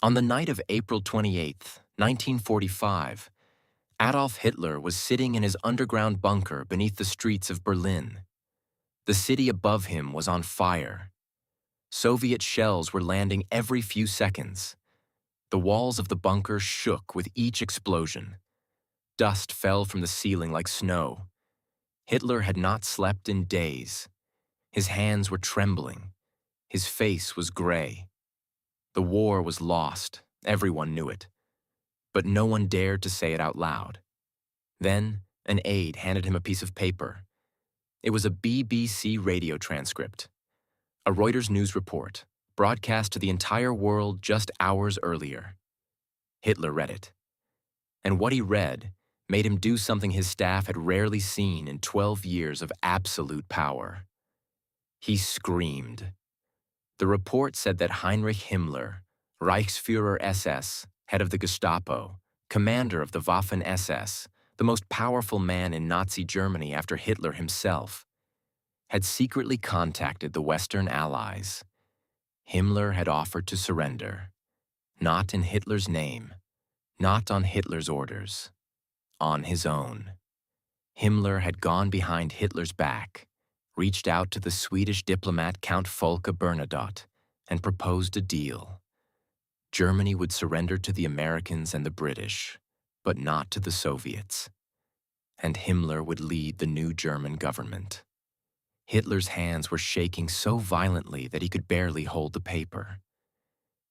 On the night of April 28th, 1945, Adolf Hitler was sitting in his underground bunker beneath the streets of Berlin. The city above him was on fire. Soviet shells were landing every few seconds. The walls of the bunker shook with each explosion. Dust fell from the ceiling like snow. Hitler had not slept in days. His hands were trembling. His face was gray. The war was lost. Everyone knew it. But no one dared to say it out loud. Then, an aide handed him a piece of paper. It was a BBC radio transcript, a Reuters news report, broadcast to the entire world just hours earlier. Hitler read it. And what he read made him do something his staff had rarely seen in 12 years of absolute power. He screamed. The report said that Heinrich Himmler, Reichsführer SS, head of the Gestapo, commander of the Waffen-SS, the most powerful man in Nazi Germany after Hitler himself, had secretly contacted the Western Allies. Himmler had offered to surrender, not in Hitler's name, not on Hitler's orders, on his own. Himmler had gone behind Hitler's back, reached out to the Swedish diplomat Count Folke Bernadotte, and proposed a deal. Germany would surrender to the Americans and the British, but not to the Soviets. And Himmler would lead the new German government. Hitler's hands were shaking so violently that he could barely hold the paper.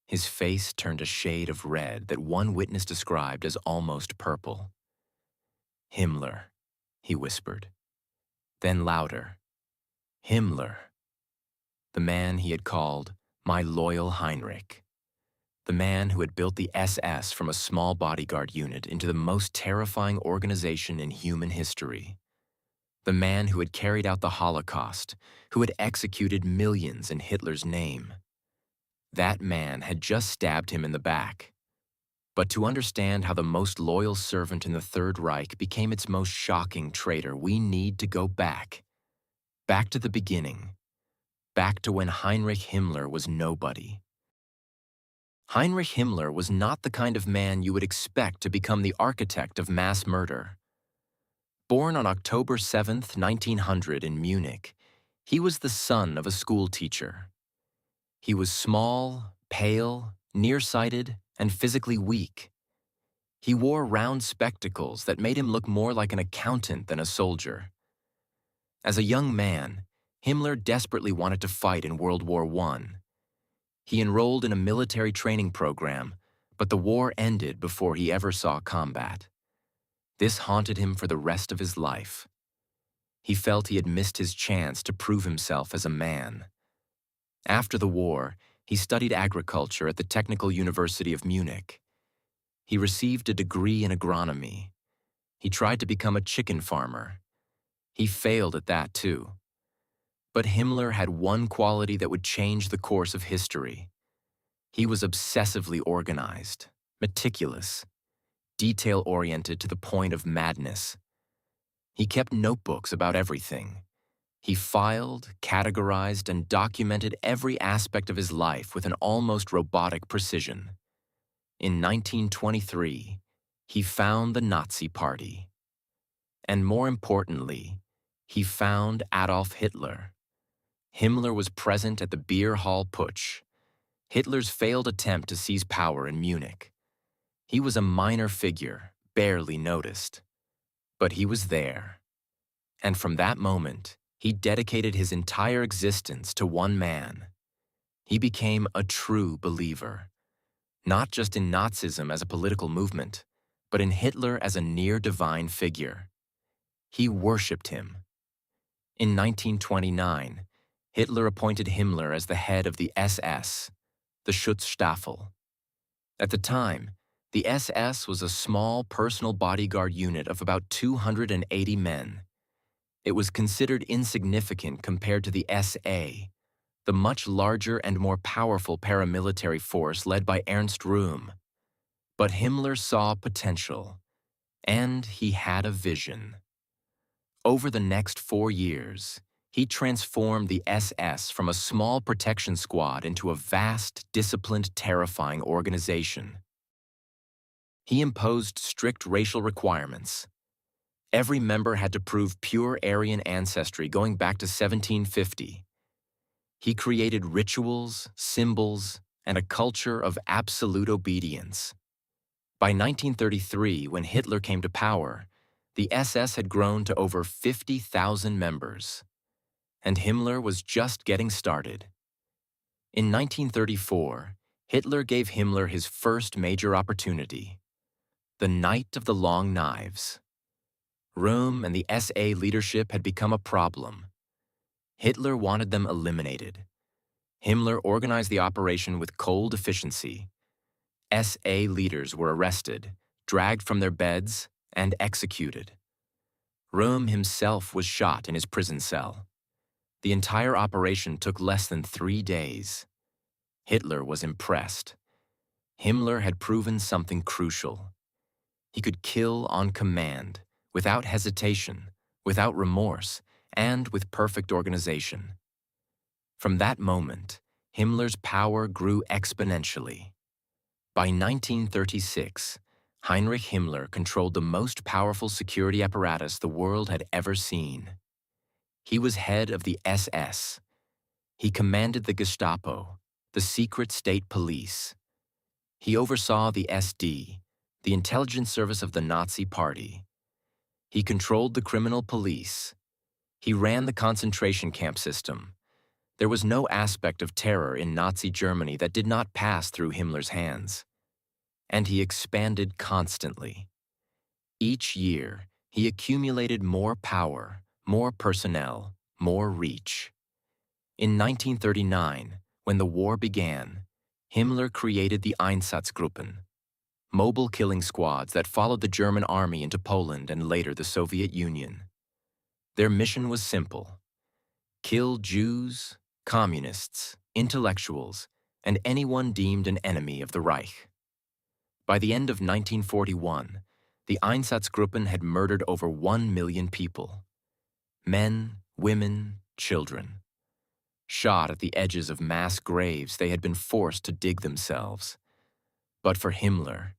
His face turned a shade of red that one witness described as almost purple. "Himmler," he whispered. Then louder, "Himmler." The man he had called "my loyal Heinrich." The man who had built the SS from a small bodyguard unit into the most terrifying organization in human history. The man who had carried out the Holocaust, who had executed millions in Hitler's name. That man had just stabbed him in the back. But to understand how the most loyal servant in the Third Reich became its most shocking traitor, we need to go back. Back to the beginning. Back to when Heinrich Himmler was nobody. Heinrich Himmler was not the kind of man you would expect to become the architect of mass murder. Born on October 7, 1900 in Munich, he was the son of a schoolteacher. He was small, pale, nearsighted, and physically weak. He wore round spectacles that made him look more like an accountant than a soldier. As a young man, Himmler desperately wanted to fight in World War I. He enrolled in a military training program, but the war ended before he ever saw combat. This haunted him for the rest of his life. He felt he had missed his chance to prove himself as a man. After the war, he studied agriculture at the Technical University of Munich. He received a degree in agronomy. He tried to become a chicken farmer. He failed at that too. But Himmler had one quality that would change the course of history. He was obsessively organized, meticulous, detail-oriented to the point of madness. He kept notebooks about everything. He filed, categorized, and documented every aspect of his life with an almost robotic precision. In 1923, he found the Nazi Party. And more importantly, he found Adolf Hitler. Himmler was present at the beer hall putsch, Hitler's failed attempt to seize power in Munich. He was a minor figure, barely noticed. But he was there. And from that moment, he dedicated his entire existence to one man. He became a true believer, not just in Nazism as a political movement, but in Hitler as a near-divine figure. He worshipped him. In 1929, Hitler appointed Himmler as the head of the SS, the Schutzstaffel. At the time, the SS was a small personal bodyguard unit of about 280 men. It was considered insignificant compared to the SA, the much larger and more powerful paramilitary force led by Ernst Röhm. But Himmler saw potential, and he had a vision. Over the next 4 years, He transformed the SS from a small protection squad into a vast, disciplined, terrifying organization. He imposed strict racial requirements. Every member had to prove pure Aryan ancestry going back to 1750. He created rituals, symbols, and a culture of absolute obedience. By 1933, when Hitler came to power, the SS had grown to over 50,000 members, and Himmler was just getting started. In 1934, Hitler gave Himmler his first major opportunity, the Night of the Long Knives. Röhm and the SA leadership had become a problem. Hitler wanted them eliminated. Himmler organized the operation with cold efficiency. SA leaders were arrested, dragged from their beds, and executed. Röhm himself was shot in his prison cell. The entire operation took less than 3 days. Hitler was impressed. Himmler had proven something crucial. He could kill on command, without hesitation, without remorse, and with perfect organization. From that moment, Himmler's power grew exponentially. By 1936, Heinrich Himmler controlled the most powerful security apparatus the world had ever seen. He was head of the SS. He commanded the Gestapo, the secret state police. He oversaw the SD, the intelligence service of the Nazi Party. He controlled the criminal police. He ran the concentration camp system. There was no aspect of terror in Nazi Germany that did not pass through Himmler's hands. And he expanded constantly. Each year, he accumulated more power, more personnel, more reach. In 1939, when the war began, Himmler created the Einsatzgruppen, mobile killing squads that followed the German army into Poland and later the Soviet Union. Their mission was simple: kill Jews, communists, intellectuals, and anyone deemed an enemy of the Reich. By the end of 1941, the Einsatzgruppen had murdered over 1 million people. Men, women, children. Shot at the edges of mass graves they had been forced to dig themselves. But for Himmler,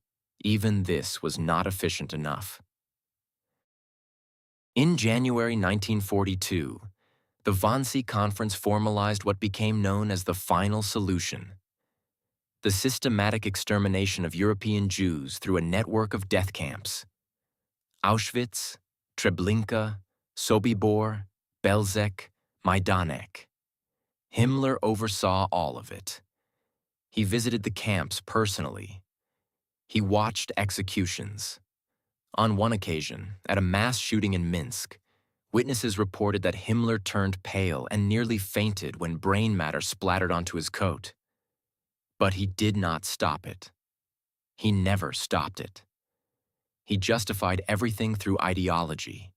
even this was not efficient enough. In January 1942, the Wannsee Conference formalized what became known as the final solution: the systematic extermination of European Jews through a network of death camps. Auschwitz, Treblinka, Sobibor, Belzec, Majdanek. Himmler oversaw all of it. He visited the camps personally. He watched executions. On one occasion, at a mass shooting in Minsk, witnesses reported that Himmler turned pale and nearly fainted when brain matter splattered onto his coat. But he did not stop it. He never stopped it. He justified everything through ideology.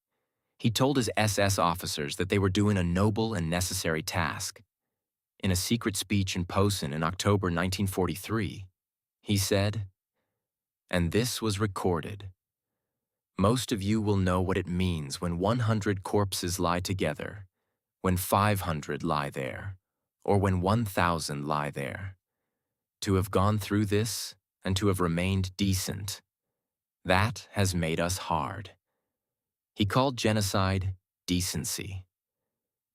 He told his SS officers that they were doing a noble and necessary task. In a secret speech in Posen in October 1943, he said, and this was recorded: "Most of you will know what it means when 100 corpses lie together, when 500 lie there, or when 1,000 lie there. To have gone through this and to have remained decent, that has made us hard." He called genocide decency.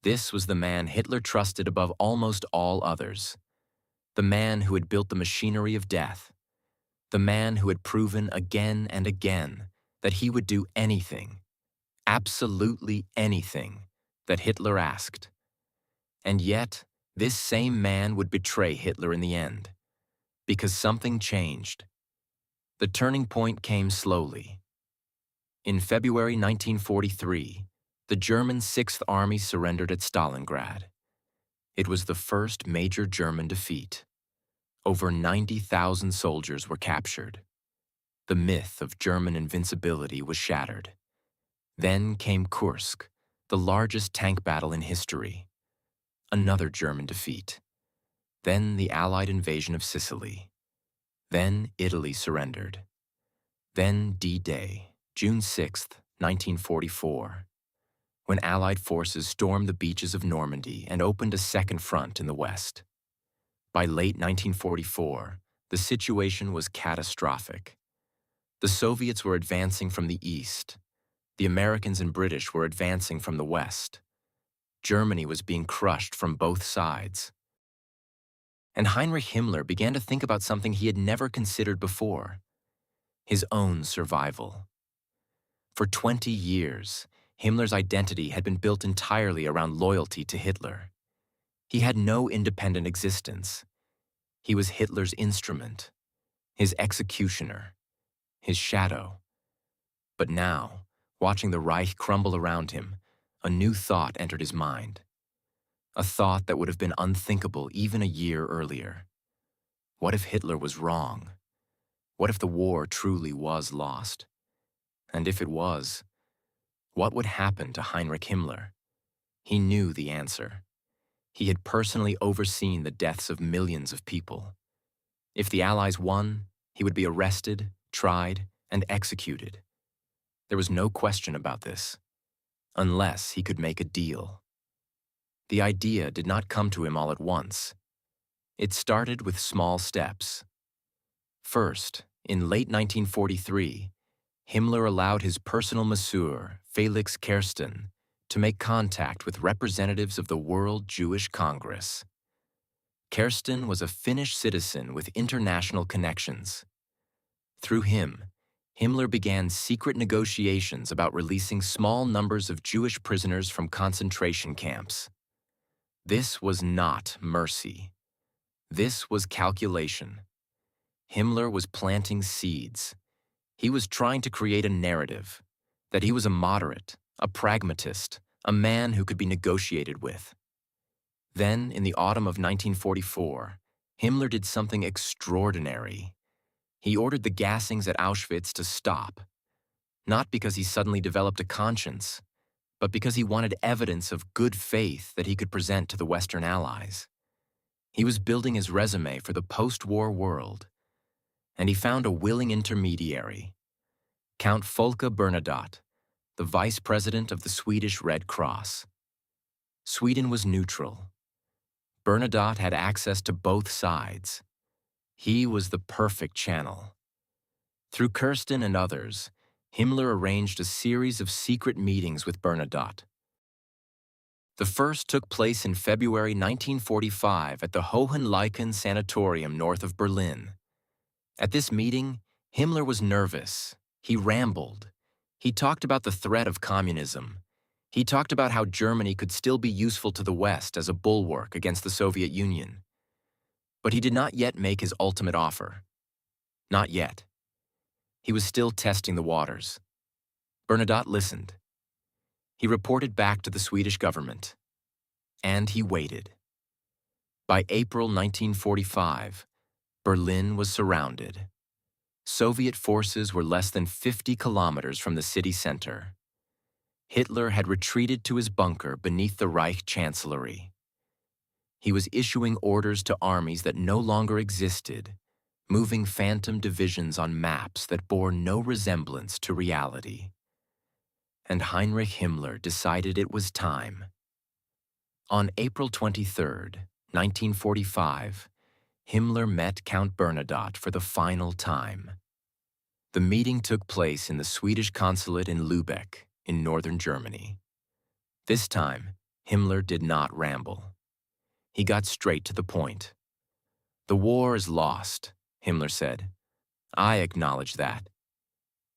This was the man Hitler trusted above almost all others, the man who had built the machinery of death, the man who had proven again and again that he would do anything, absolutely anything, that Hitler asked. And yet, this same man would betray Hitler in the end, because something changed. The turning point came slowly. In February 1943, the German Sixth Army surrendered at Stalingrad. It was the first major German defeat. Over 90,000 soldiers were captured. The myth of German invincibility was shattered. Then came Kursk, the largest tank battle in history. Another German defeat. Then the Allied invasion of Sicily. Then Italy surrendered. Then D-Day, June 6, 1944. when Allied forces stormed the beaches of Normandy and opened a second front in the west. By late 1944, the situation was catastrophic. The Soviets were advancing from the east. The Americans and British were advancing from the west. Germany was being crushed from both sides. And Heinrich Himmler began to think about something he had never considered before: his own survival. For 20 years, Himmler's identity had been built entirely around loyalty to Hitler. He had no independent existence. He was Hitler's instrument, his executioner, his shadow. But now, watching the Reich crumble around him, a new thought entered his mind. A thought that would have been unthinkable even a year earlier. What if Hitler was wrong? What if the war truly was lost? And if it was, what would happen to Heinrich Himmler? He knew the answer. He had personally overseen the deaths of millions of people. If the Allies won, he would be arrested, tried, and executed. There was no question about this, unless he could make a deal. The idea did not come to him all at once. It started with small steps. First, in late 1943, Himmler allowed his personal masseur, Felix Kersten, to make contact with representatives of the World Jewish Congress. Kersten was a Finnish citizen with international connections. Through him, Himmler began secret negotiations about releasing small numbers of Jewish prisoners from concentration camps. This was not mercy. This was calculation. Himmler was planting seeds. He was trying to create a narrative that he was a moderate, a pragmatist, a man who could be negotiated with. Then, in the autumn of 1944, Himmler did something extraordinary. He ordered the gassings at Auschwitz to stop, not because he suddenly developed a conscience, but because he wanted evidence of good faith that he could present to the Western Allies. He was building his resume for the post-war world, and he found a willing intermediary, Count Folke Bernadotte, the vice president of the Swedish Red Cross. Sweden was neutral. Bernadotte had access to both sides. He was the perfect channel. Through Kirsten and others, Himmler arranged a series of secret meetings with Bernadotte. The first took place in February 1945 at the Hohenleichen Sanatorium north of Berlin. At this meeting, Himmler was nervous. He rambled. He talked about the threat of communism. He talked about how Germany could still be useful to the West as a bulwark against the Soviet Union. But he did not yet make his ultimate offer. Not yet. He was still testing the waters. Bernadotte listened. He reported back to the Swedish government. And he waited. By April 1945, Berlin was surrounded. Soviet forces were less than 50 kilometers from the city center. Hitler had retreated to his bunker beneath the Reich Chancellery. He was issuing orders to armies that no longer existed, moving phantom divisions on maps that bore no resemblance to reality. And Heinrich Himmler decided it was time. On April 23, 1945, Himmler met Count Bernadotte for the final time. The meeting took place in the Swedish consulate in Lübeck, in northern Germany. This time, Himmler did not ramble. He got straight to the point. "The war is lost," Himmler said. "I acknowledge that."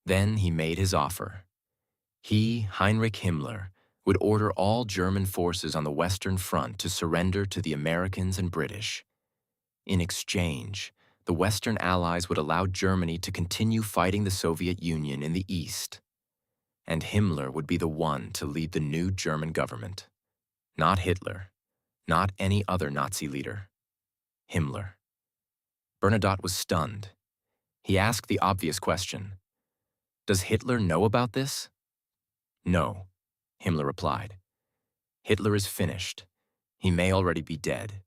Then he made his offer. He, Heinrich Himmler, would order all German forces on the Western Front to surrender to the Americans and British. In exchange, the Western Allies would allow Germany to continue fighting the Soviet Union in the East. And Himmler would be the one to lead the new German government. Not Hitler, not any other Nazi leader. Himmler. Bernadotte was stunned. He asked the obvious question: "Does Hitler know about this?" "No," Himmler replied. "Hitler is finished. He may already be dead.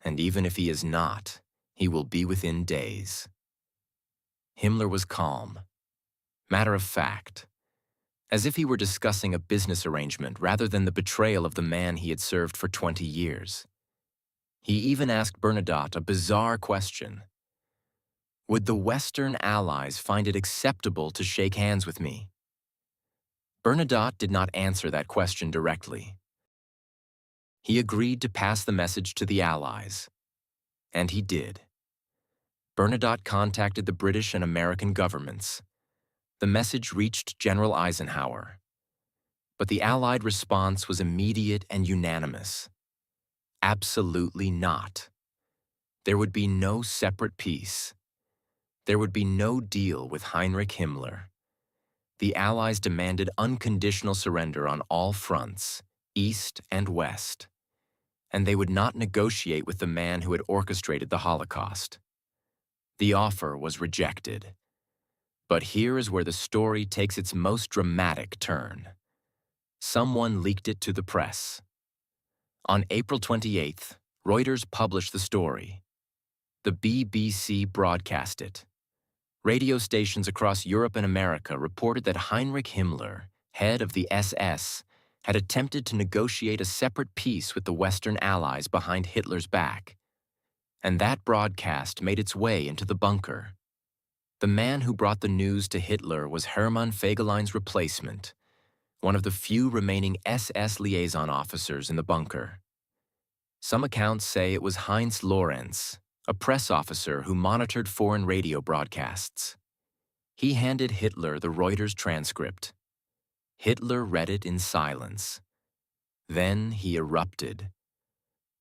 And even if he is not, he will be within days." Himmler was calm, matter of fact, as if he were discussing a business arrangement rather than the betrayal of the man he had served for 20 years. He even asked Bernadotte a bizarre question. Would the Western Allies find it acceptable to shake hands with me? Bernadotte did not answer that question directly. He agreed to pass the message to the Allies, and he did. Bernadotte contacted the British and American governments. The message reached General Eisenhower. But the Allied response was immediate and unanimous. Absolutely not. There would be no separate peace. There would be no deal with Heinrich Himmler. The Allies demanded unconditional surrender on all fronts, East and West. And they would not negotiate with the man who had orchestrated the Holocaust. The offer was rejected. But here is where the story takes its most dramatic turn. Someone leaked it to the press. On April 28th, Reuters published the story. The BBC broadcast it. Radio stations across Europe and America reported that Heinrich Himmler, head of the SS, had attempted to negotiate a separate peace with the Western Allies behind Hitler's back. And that broadcast made its way into the bunker. The man who brought the news to Hitler was Hermann Fegelein's replacement, one of the few remaining SS liaison officers in the bunker. Some accounts say it was Heinz Lorenz, a press officer who monitored foreign radio broadcasts. He handed Hitler the Reuters transcript. Hitler read it in silence. Then he erupted.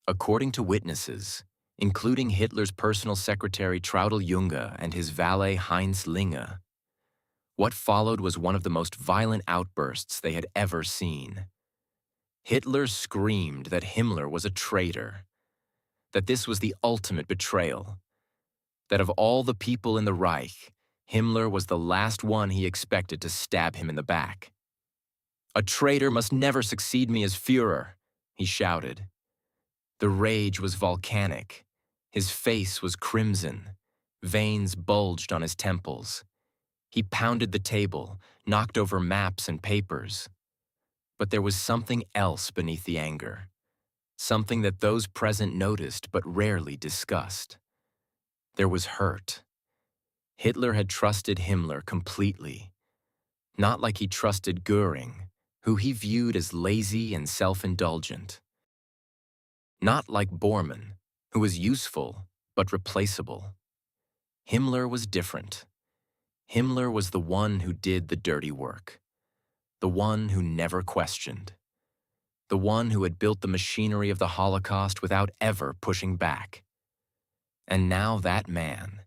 According to witnesses, including Hitler's personal secretary Traudl Junge and his valet Heinz Linge, what followed was one of the most violent outbursts they had ever seen. Hitler screamed that Himmler was a traitor, that this was the ultimate betrayal, that of all the people in the Reich, Himmler was the last one he expected to stab him in the back. "A traitor must never succeed me as Führer," he shouted. The rage was volcanic. His face was crimson. Veins bulged on his temples. He pounded the table, knocked over maps and papers. But there was something else beneath the anger, something that those present noticed but rarely discussed. There was hurt. Hitler had trusted Himmler completely, not like he trusted Göring, who he viewed as lazy and self-indulgent. Not like Bormann, who was useful but replaceable. Himmler was different. Himmler was the one who did the dirty work, the one who never questioned, the one who had built the machinery of the Holocaust without ever pushing back. And now that man,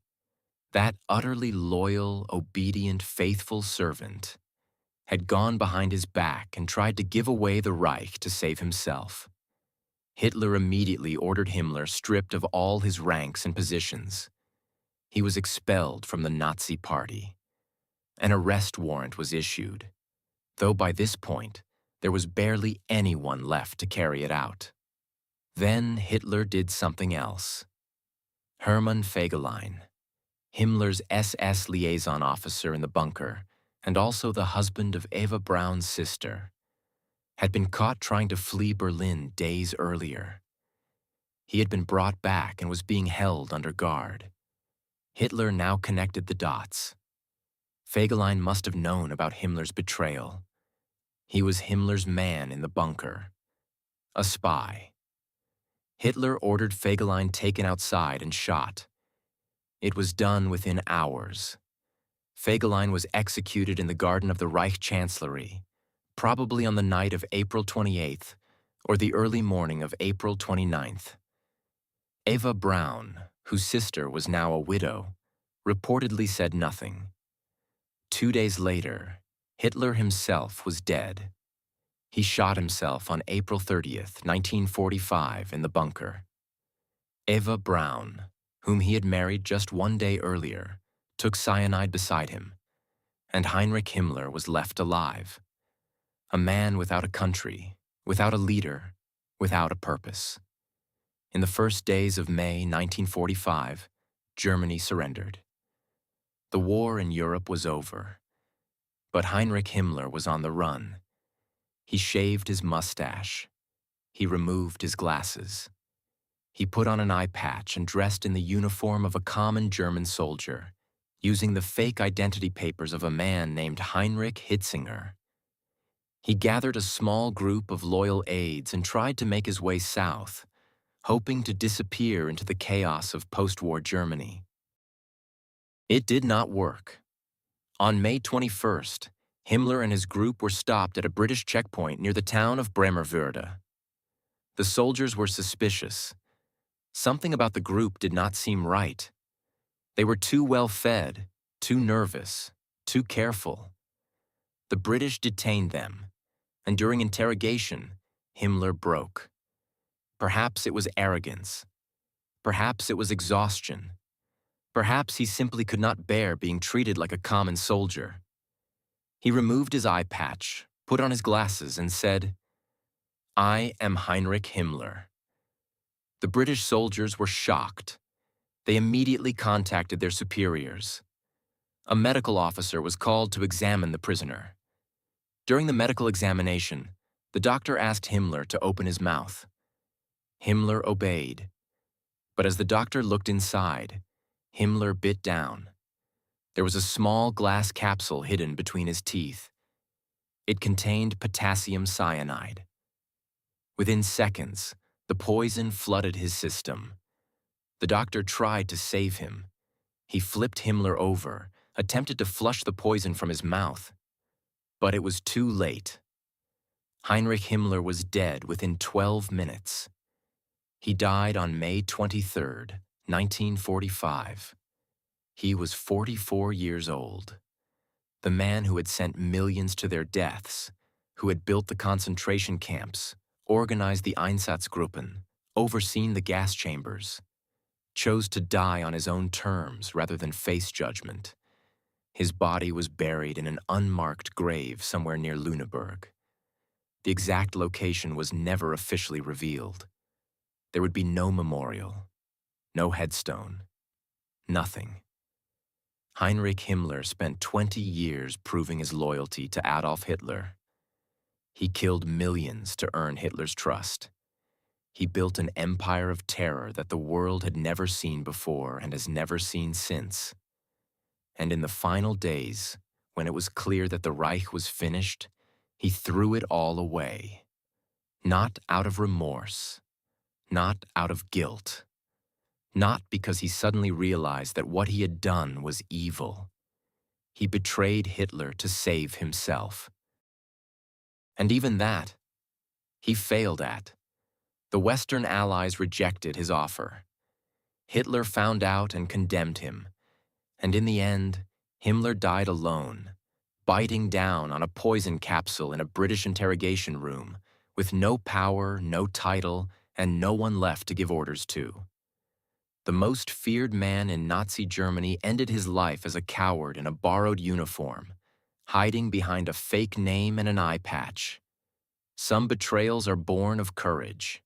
that utterly loyal, obedient, faithful servant, had gone behind his back and tried to give away the Reich to save himself. Hitler immediately ordered Himmler stripped of all his ranks and positions. He was expelled from the Nazi Party. An arrest warrant was issued, though by this point there was barely anyone left to carry it out. Then Hitler did something else. Hermann Fegelein, Himmler's SS liaison officer in the bunker, and also the husband of Eva Braun's sister, had been caught trying to flee Berlin days earlier. He had been brought back and was being held under guard. Hitler now connected the dots. Fegelein must have known about Himmler's betrayal. He was Himmler's man in the bunker, a spy. Hitler ordered Fegelein taken outside and shot. It was done within hours. Fegelein was executed in the garden of the Reich Chancellery, probably on the night of April 28th or the early morning of April 29th. Eva Braun, whose sister was now a widow, reportedly said nothing. 2 days later, Hitler himself was dead. He shot himself on April 30th, 1945, in the bunker. Eva Braun, whom he had married just 1 day earlier, took cyanide beside him, and Heinrich Himmler was left alive. A man without a country, without a leader, without a purpose. In the first days of May 1945, Germany surrendered. The war in Europe was over. But Heinrich Himmler was on the run. He shaved his mustache. He removed his glasses. He put on an eye patch and dressed in the uniform of a common German soldier, using the fake identity papers of a man named Heinrich Himmler. He gathered a small group of loyal aides and tried to make his way south, hoping to disappear into the chaos of post-war Germany. It did not work. On May 21st, Himmler and his group were stopped at a British checkpoint near the town of Bremervörde. The soldiers were suspicious. Something about the group did not seem right. They were too well fed, too nervous, too careful. The British detained them, and during interrogation, Himmler broke. Perhaps it was arrogance. Perhaps it was exhaustion. Perhaps he simply could not bear being treated like a common soldier. He removed his eye patch, put on his glasses, and said, "I am Heinrich Himmler." The British soldiers were shocked. They immediately contacted their superiors. A medical officer was called to examine the prisoner. During the medical examination, the doctor asked Himmler to open his mouth. Himmler obeyed. But as the doctor looked inside, Himmler bit down. There was a small glass capsule hidden between his teeth. It contained potassium cyanide. Within seconds, the poison flooded his system. The doctor tried to save him. He flipped Himmler over, attempted to flush the poison from his mouth. But it was too late. Heinrich Himmler was dead within 12 minutes. He died on May 23, 1945. He was 44 years old. The man who had sent millions to their deaths, who had built the concentration camps, organized the Einsatzgruppen, overseen the gas chambers, chose to die on his own terms rather than face judgment. His body was buried in an unmarked grave somewhere near Lüneburg. The exact location was never officially revealed. There would be no memorial, no headstone, nothing. Heinrich Himmler spent 20 years proving his loyalty to Adolf Hitler. He killed millions to earn Hitler's trust. He built an empire of terror that the world had never seen before and has never seen since. And in the final days, when it was clear that the Reich was finished, he threw it all away. Not out of remorse, not out of guilt, not because he suddenly realized that what he had done was evil. He betrayed Hitler to save himself. And even that, he failed at. The Western Allies rejected his offer. Hitler found out and condemned him. And in the end, Himmler died alone, biting down on a poison capsule in a British interrogation room, with no power, no title, and no one left to give orders to. The most feared man in Nazi Germany ended his life as a coward in a borrowed uniform, hiding behind a fake name and an eye patch. Some betrayals are born of courage.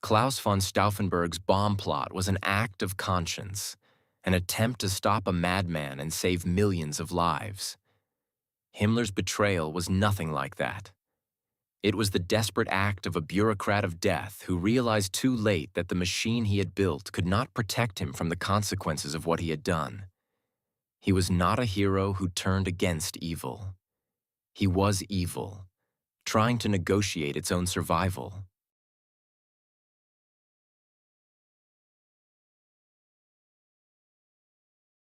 Klaus von Stauffenberg's bomb plot was an act of conscience, an attempt to stop a madman and save millions of lives. Himmler's betrayal was nothing like that. It was the desperate act of a bureaucrat of death who realized too late that the machine he had built could not protect him from the consequences of what he had done. He was not a hero who turned against evil. He was evil, trying to negotiate its own survival.